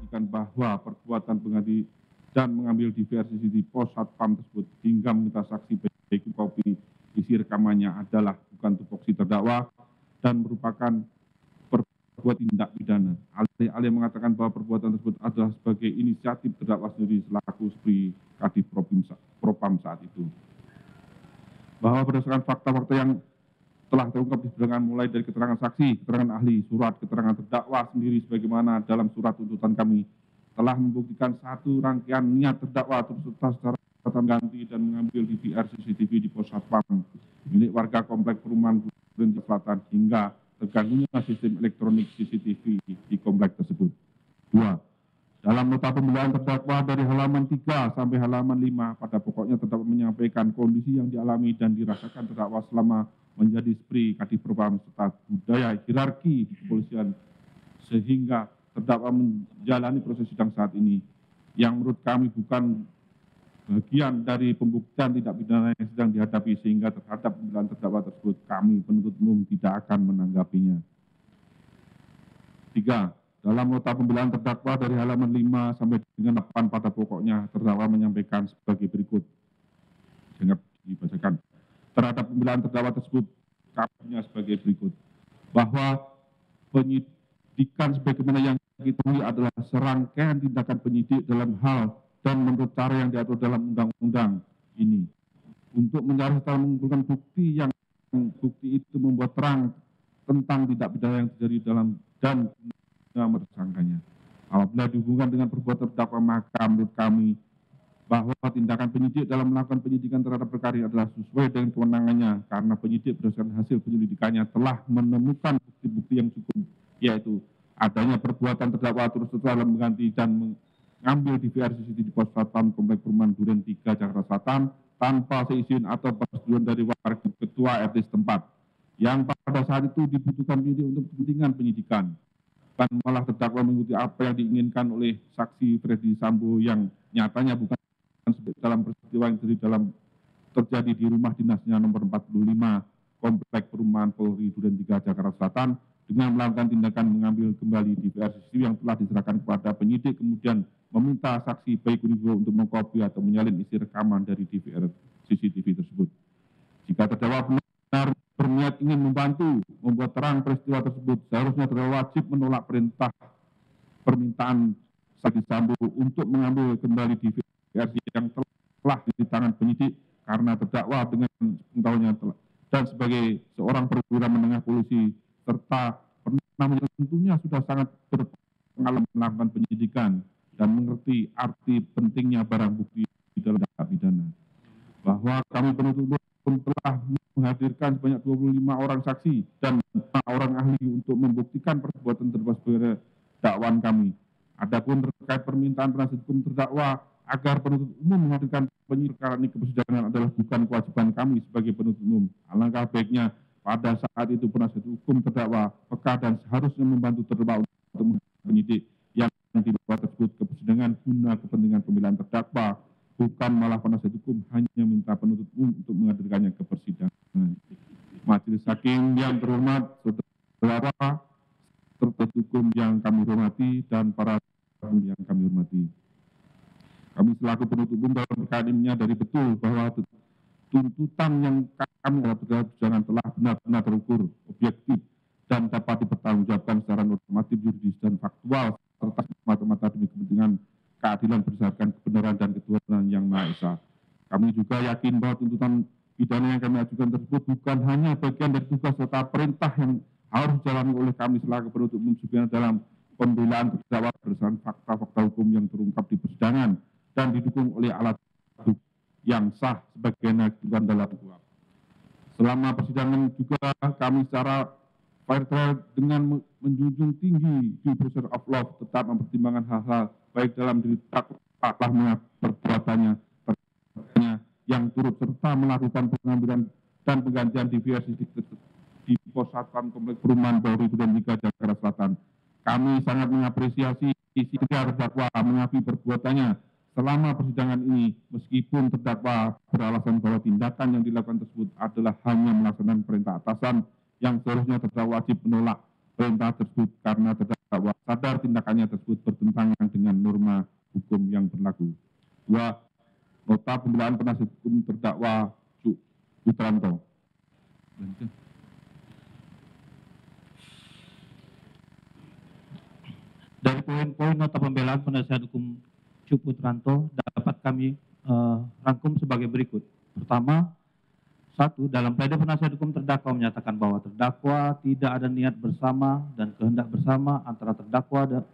menyajikan bahwa perbuatan pengganti dan mengambil DVR CCTV pos satpam tersebut hingga meminta saksi baik kopi isi rekamannya adalah bukan tupoksi terdakwa dan merupakan perbuatan tindak pidana. Alih-alih mengatakan bahwa perbuatan tersebut adalah sebagai inisiatif terdakwa sendiri selaku Supri Kadif Propam saat itu. Bahwa berdasarkan fakta-fakta yang telah terungkap di persidangan mulai dari keterangan saksi, keterangan ahli, surat keterangan terdakwa sendiri sebagaimana dalam surat tuntutan kami telah membuktikan satu rangkaian niat terdakwa turut serta secara ganti dan mengambil DVR CCTV di pos satpam milik warga komplek perumahan Duren Selatan hingga terganggunya sistem elektronik CCTV di komplek tersebut. 2. Dalam nota pembelaan terdakwa dari halaman 3 sampai halaman 5, pada pokoknya terdakwa menyampaikan kondisi yang dialami dan dirasakan terdakwa selama menjadi Supri Kadif Propam serta budaya hierarki di kepolisian sehingga terdakwa menjalani proses sidang saat ini yang menurut kami bukan bagian dari pembuktian tindak pidana yang sedang dihadapi sehingga terhadap pembelaan terdakwa tersebut kami penuntut umum tidak akan menanggapinya. 3. Dalam nota pembelaan terdakwa dari halaman 5 sampai dengan 8 pada pokoknya terdakwa menyampaikan sebagai berikut. Jangan dibacakan. Terhadap pembelaan terdakwa tersebut kami sebagai berikut. Bahwa penyidikan sebagaimana yang diketahui adalah serangkaian tindakan penyidik dalam hal dan menurut cara yang diatur dalam undang-undang ini. Untuk mencari serta mengumpulkan bukti yang bukti itu membuat terang tentang tindak pidana yang terjadi dalam dan tersangkanya. Apabila dihubungkan dengan perbuatan terdakwa maka menurut kami bahwa tindakan penyidik dalam melakukan penyidikan terhadap perkara ini adalah sesuai dengan kewenangannya karena penyidik berdasarkan hasil penyelidikannya telah menemukan bukti-bukti yang cukup, yaitu adanya perbuatan terdakwa terus dalam mengganti dan mengambil DVR CCTV di pos satpam komplek perumahan Duren 3 Jakarta Selatan tanpa seizin atau persetujuan dari warga ketua RT setempat yang pada saat itu dibutuhkan penyidik untuk kepentingan penyidikan. Dan malah terdakwa mengikuti apa yang diinginkan oleh saksi Freddy Sambo yang nyatanya bukan dalam peristiwa yang terjadi di rumah dinasnya nomor 45 Komplek Perumahan Polri Duren 3 Jakarta Selatan dengan melakukan tindakan mengambil kembali DVR CCTV yang telah diserahkan kepada penyidik kemudian meminta saksi baik Univo untuk mengkopi atau menyalin isi rekaman dari DVR CCTV tersebut. Jika terdakwa benar berniat ingin membantu membuat terang peristiwa tersebut, seharusnya terdakwa wajib menolak permintaan Freddy Sambo untuk mengambil kembali DVR yang telah di tangan penyidik karena terdakwa dengan pengetahuannya dan sebagai seorang perwira menengah polisi serta pernah tentunya sudah sangat berpengalaman melakukan penyidikan dan mengerti arti pentingnya barang bukti di dalam tindak pidana. Bahwa kami penuntut umum telah menghadirkan sebanyak 25 orang saksi dan 5 orang ahli untuk membuktikan perbuatan terdakwa sebagai dakwaan kami. Adapun terkait permintaan penasihat hukum terdakwa agar penuntut umum menghadirkan penyidik perkara ini ke persidangan adalah bukan kewajiban kami sebagai penuntut umum. Alangkah baiknya pada saat itu penasihat hukum terdakwa peka dan seharusnya membantu terdakwa untuk penyidik yang dibawa tersebut ke persidangan guna kepentingan pembelaan terdakwa, bukan malah penasihat hukum hanya minta penuntut umum untuk menghadirkannya ke persidangan. Majelis Hakim yang terhormat, saudara tertutup hukum yang kami hormati dan para yang kami hormati. Kami selaku penuntut umum dalam perkara ini menyadari betul bahwa tuntutan yang kami dalam persidangan telah benar-benar terukur, objektif, dan dapat dipertanggungjawabkan secara normatif, yuridis, dan faktual serta semata-mata demi kepentingan keadilan berdasarkan kebenaran dan ketuhanan yang Maha Esa. Kami juga yakin bahwa tuntutan pidana yang kami ajukan tersebut bukan hanya bagian dari tugas serta perintah yang harus dijalani oleh kami selaku penuntut umum juga dalam pembelaan terdakwa berdasarkan fakta-fakta hukum yang terungkap di persidangan dan didukung oleh alat bukti yang sah sebagaimana ketentuan dalam kuhap. Selama persidangan juga kami secara fair trial dengan menjunjung tinggi due process of law tetap mempertimbangkan hal-hal baik dalam diri terdakwa perbuatannya yang turut serta melakukan pengambilan dan penggantian DVR di pos satpam komplek perumahan Polri Duren 3 Jakarta Selatan. Kami sangat mengapresiasi isi terdakwa mengakui perbuatannya selama persidangan ini, meskipun terdakwa beralasan bahwa tindakan yang dilakukan tersebut adalah hanya melaksanakan perintah atasan yang seharusnya terdakwa wajib menolak perintah tersebut karena terdakwa terdakwa sadar tindakannya tersebut bertentangan dengan norma hukum yang berlaku. 2. Nota pembelaan penasihat hukum terdakwa Cuk Putranto. Dari poin-poin nota pembelaan penasihat hukum Cuk Putranto dapat kami rangkum sebagai berikut. Pertama, 1. Dalam pledoi penasihat hukum terdakwa menyatakan bahwa terdakwa tidak ada niat bersama dan kehendak bersama antara terdakwa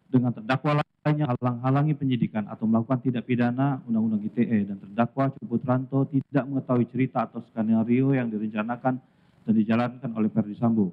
dengan terdakwa lainnya halang-halangi penyidikan atau melakukan tindak pidana Undang-Undang ITE, dan terdakwa Cuk Putranto tidak mengetahui cerita atau skenario yang direncanakan dan dijalankan oleh Ferdi Sambo.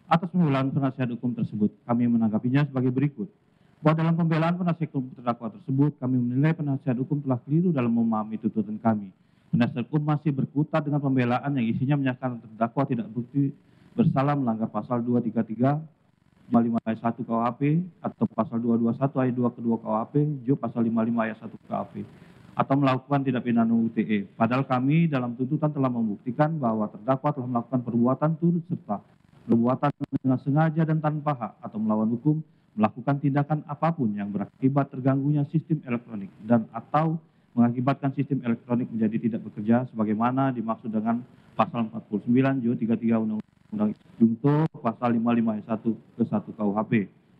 Atas pembelaan penasihat hukum tersebut, kami menanggapinya sebagai berikut. Bahwa dalam pembelaan penasihat hukum terdakwa tersebut, kami menilai penasihat hukum telah keliru dalam memahami tuntutan kami. Penasihat hukum masih berkutat dengan pembelaan yang isinya menyatakan terdakwa tidak bukti bersalah melanggar pasal 233, 55 ayat 1 KUHP atau pasal 221 ayat 2 kedua KUHP, juga pasal 55 ayat 1 KUHP, atau melakukan tindak pidana UTE. Padahal kami dalam tuntutan telah membuktikan bahwa terdakwa telah melakukan perbuatan turut serta perbuatan dengan sengaja dan tanpa hak atau melawan hukum, melakukan tindakan apapun yang berakibat terganggunya sistem elektronik dan atau mengakibatkan sistem elektronik menjadi tidak bekerja sebagaimana dimaksud dengan pasal 49 Jo 33 Undang-Undang Junto pasal 55 ayat 1 ke 1 KUHP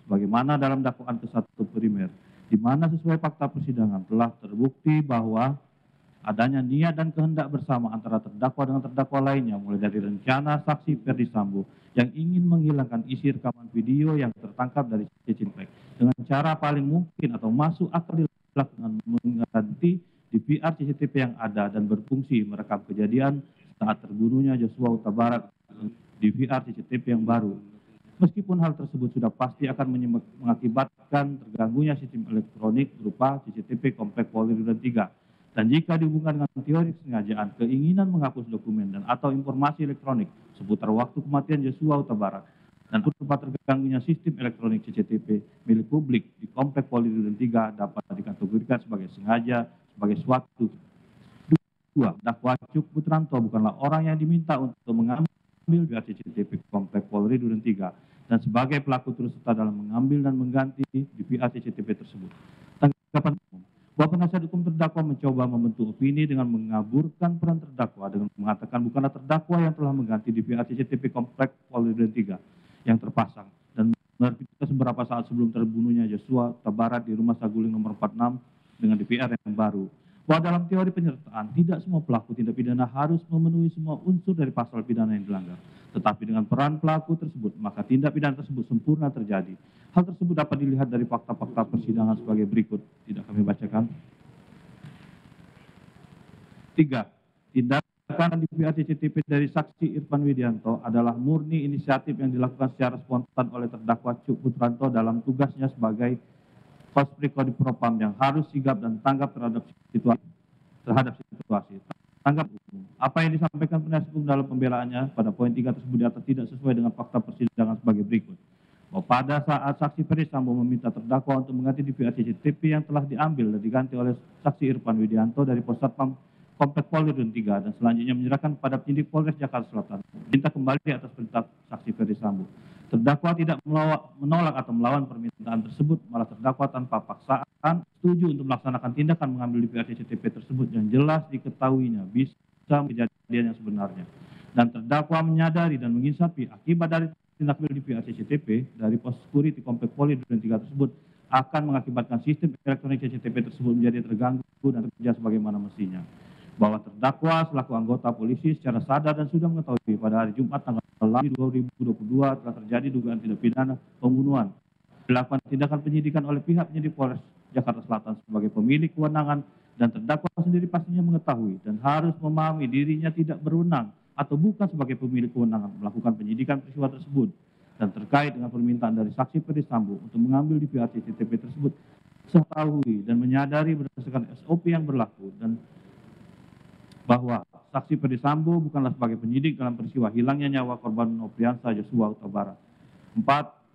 sebagaimana dalam dakwaan ke-1 primer, di mana sesuai fakta persidangan telah terbukti bahwa adanya niat dan kehendak bersama antara terdakwa dengan terdakwa lainnya, mulai dari rencana saksi Ferdi Sambo yang ingin menghilangkan isi rekaman video yang tertangkap dari CCTV dengan cara paling mungkin atau masuk akal dilakukan mengganti DVR CCTV yang ada dan berfungsi merekam kejadian saat terbunuhnya Joshua Huta Barat DVR CCTV yang baru. Meskipun hal tersebut sudah pasti akan mengakibatkan terganggunya sistem elektronik berupa CCTV Komplek Polri Duren 3. Dan jika dihubungkan dengan teori kesengajaan, keinginan menghapus dokumen dan atau informasi elektronik seputar waktu kematian Joshua Huta Barat dan berupa terganggunya sistem elektronik CCTV milik publik di Komplek Polri Duren 3 dapat dikategorikan sebagai sengaja sebagai suatu. 2. Dakwa Cuk Putranto bukanlah orang yang diminta untuk mengambil CCTV Komplek Polri Duren 3 dan sebagai pelaku turut serta dalam mengambil dan mengganti DVR CCTV tersebut. Tanggapan bahwa penasihat hukum terdakwa mencoba membentuk opini dengan mengaburkan peran terdakwa dengan mengatakan bukanlah terdakwa yang telah mengganti DVR CCTV Komplek Polri Duren 3 yang terpasang dan menerbitkan beberapa saat sebelum terbunuhnya Joshua Huta Barat di Rumah Saguling nomor 46 dengan DVR yang baru. Bahwa dalam teori penyertaan, tidak semua pelaku tindak pidana harus memenuhi semua unsur dari pasal pidana yang dilanggar. Tetapi dengan peran pelaku tersebut, maka tindak pidana tersebut sempurna terjadi. Hal tersebut dapat dilihat dari fakta-fakta persidangan sebagai berikut. Tidak kami bacakan. 3. Tindakan DVR CCTV dari saksi Irfan Widianto adalah murni inisiatif yang dilakukan secara spontan oleh terdakwa Cuk Putranto dalam tugasnya sebagai Kospri Kodim Propam yang harus sigap dan tanggap terhadap situasi. Tanggap hukum. Apa yang disampaikan penasihat hukum dalam pembelaannya pada poin 3 tersebut di atas tidak sesuai dengan fakta persidangan sebagai berikut. Bahwa pada saat saksi Ferdi Sambo meminta terdakwa untuk mengganti DVR CCTV yang telah diambil dan diganti oleh saksi Irfan Widianto dari Pospam Komplek Polri Duren 3 dan selanjutnya menyerahkan kepada penyidik Polres Jakarta Selatan, minta kembali atas perintah saksi Ferdi Sambo. Terdakwa tidak menolak atau melawan permintaan tersebut, malah terdakwa tanpa paksaan setuju untuk melaksanakan tindakan mengambil DVR CCTV tersebut yang jelas diketahuinya bisa kejadian yang sebenarnya. Dan terdakwa menyadari dan menginsafi akibat dari tindak pidana DVR CCTV dari pos security Komplek Polri Duren 3 tersebut akan mengakibatkan sistem elektronik CCTV tersebut menjadi terganggu dan bekerja sebagaimana mestinya. Bahwa terdakwa selaku anggota polisi secara sadar dan sudah mengetahui pada hari Jumat tanggal 8 2022 telah terjadi dugaan tindak pidana pembunuhan. Dilakukan tindakan penyidikan oleh pihak penyidik Polres Jakarta Selatan sebagai pemilik kewenangan dan terdakwa sendiri pastinya mengetahui dan harus memahami dirinya tidak berwenang atau bukan sebagai pemilik kewenangan melakukan penyidikan peristiwa tersebut. Dan terkait dengan permintaan dari saksi Ferdi Sambo untuk mengambil DVR CCTV tersebut, mengetahui dan menyadari berdasarkan SOP yang berlaku dan bahwa saksi Ferdi Sambo bukanlah sebagai penyidik dalam peristiwa hilangnya nyawa korban Nopriansa Joshua Huta Barat. 4.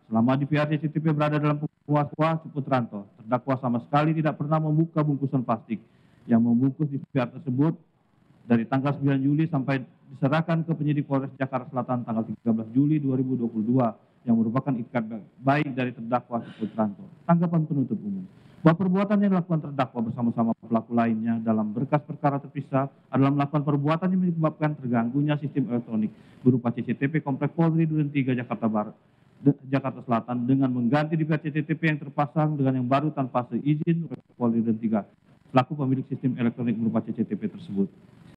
Selama DVR CCTV berada dalam penguasaan Cuk Putranto, terdakwa sama sekali tidak pernah membuka bungkusan plastik yang membungkus DVR tersebut dari tanggal 9 Juli sampai diserahkan ke penyidik Polres Jakarta Selatan tanggal 13 Juli 2022 yang merupakan itikat baik dari terdakwa Putranto. Tanggapan penuntut umum bahwa perbuatan yang dilakukan terdakwa bersama-sama pelaku lainnya dalam berkas perkara terpisah adalah melakukan perbuatan yang menyebabkan terganggunya sistem elektronik berupa CCTV Komplek Polri Duren 3 Jakarta Barat, Jakarta Selatan dengan mengganti DVR CCTV yang terpasang dengan yang baru tanpa seizin Polri Duren 3 selaku pemilik sistem elektronik berupa CCTV tersebut.